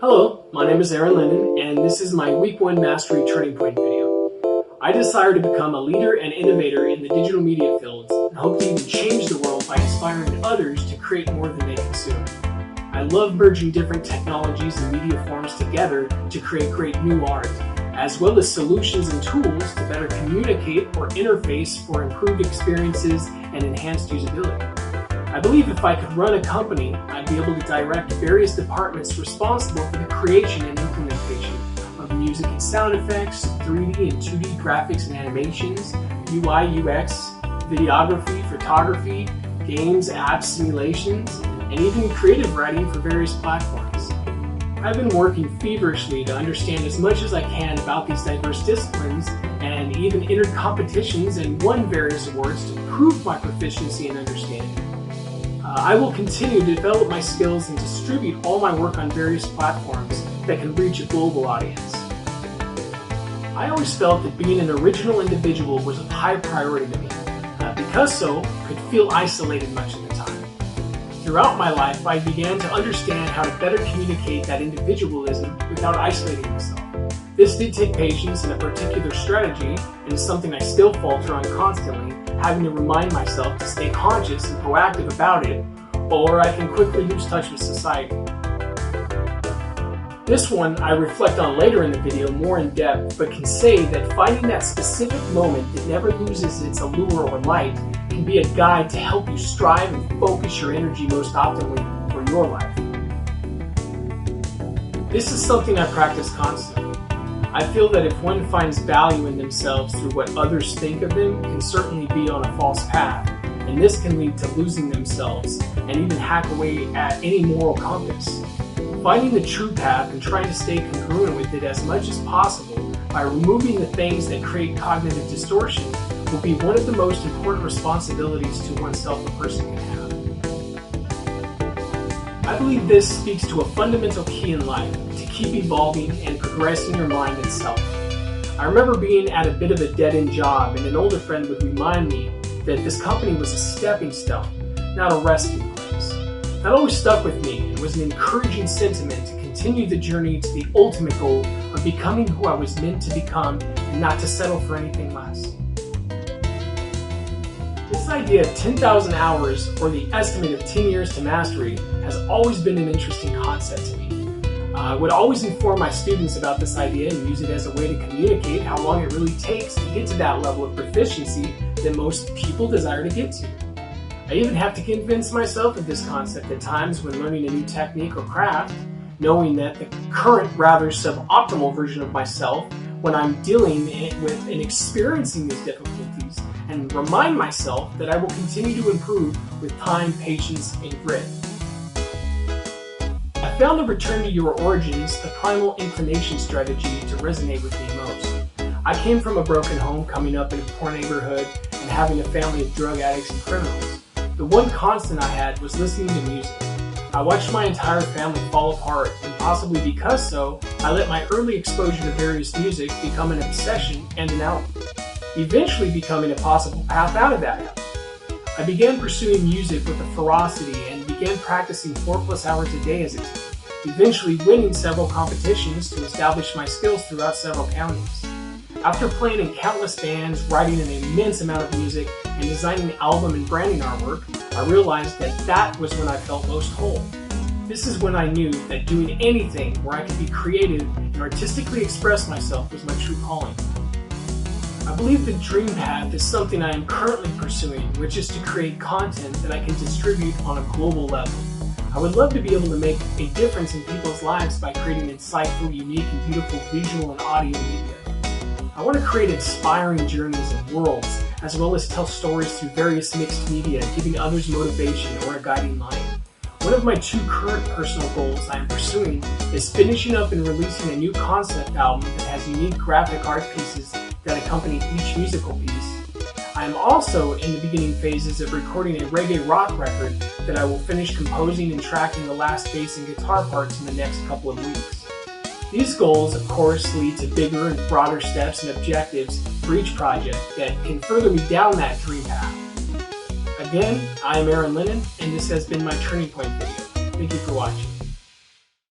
Hello, my name is Lehnen, and this is my Week 1 Mastery Turning Point video. I desire to become a leader and innovator in the digital media fields and hope to even change the world by inspiring others to create more than they consume. I love merging different technologies and media forms together to create great new art, as well as solutions and tools to better communicate or interface for improved experiences and enhanced usability. I believe if I could run a company, I'd be able to direct various departments responsible for the creation and implementation of music and sound effects, 3D and 2D graphics and animations, UI, UX, videography, photography, games, apps, simulations, and even creative writing for various platforms. I've been working feverishly to understand as much as I can about these diverse disciplines and even entered competitions and won various awards to prove my proficiency and understanding. I will continue to develop my skills and distribute all my work on various platforms that can reach a global audience. I always felt that being an original individual was of high priority to me, because so could feel isolated much of the time. Throughout my life, I began to understand how to better communicate that individualism without isolating myself. This did take patience and a particular strategy, and is something I still falter on constantly, having to remind myself to stay conscious and proactive about it, or I can quickly lose touch with society. This one I reflect on later in the video more in depth, but can say that finding that specific moment that never loses its allure or light can be a guide to help you strive and focus your energy most optimally for your life. This is something I practice constantly. I feel that if one finds value in themselves through what others think of them, can certainly be on a false path, and this can lead to losing themselves and even hack away at any moral compass. Finding the true path and trying to stay congruent with it as much as possible by removing the things that create cognitive distortion will be one of the most important responsibilities to oneself a person can have. I believe this speaks to a fundamental key in life, to keep evolving and progressing your mind and self. I remember being at a bit of a dead-end job, and an older friend would remind me that this company was a stepping stone, not a resting place. That always stuck with me and was an encouraging sentiment to continue the journey to the ultimate goal of becoming who I was meant to become and not to settle for anything less. This idea of 10,000 hours, or the estimate of 10 years to mastery, has always been an interesting concept to me. I would always inform my students about this idea and use it as a way to communicate how long it really takes to get to that level of proficiency that most people desire to get to. I even have to convince myself of this concept at times when learning a new technique or craft, knowing that the current, rather suboptimal version of myself, when I'm dealing with and experiencing these difficulties, and remind myself that I will continue to improve with time, patience, and grit. I found the return to your origins, the primal inclination strategy, to resonate with me most. I came from a broken home, coming up in a poor neighborhood, and having a family of drug addicts and criminals. The one constant I had was listening to music. I watched my entire family fall apart, and possibly because so, I let my early exposure to various music become an obsession and an outlet, eventually becoming a possible path out of that. I began pursuing music with a ferocity and began practicing 4+ hours a day as a teen, eventually winning several competitions to establish my skills throughout several counties. After playing in countless bands, writing an immense amount of music, and designing album and branding artwork, I realized that that was when I felt most whole. This is when I knew that doing anything where I could be creative and artistically express myself was my true calling. I believe the dream path is something I am currently pursuing, which is to create content that I can distribute on a global level. I would love to be able to make a difference in people's lives by creating insightful, unique, and beautiful visual and audio media. I want to create inspiring journeys and worlds, as well as tell stories through various mixed media, giving others motivation or a guiding light. One of my two current personal goals I am pursuing is finishing up and releasing a new concept album that has unique graphic art pieces that accompany each musical piece. I am also in the beginning phases of recording a reggae rock record that I will finish composing and tracking the last bass and guitar parts in the next couple of weeks. These goals, of course, lead to bigger and broader steps and objectives for each project that can further me down that dream path. Again, I am Lehnen, and this has been my Turning Point video. Thank you for watching.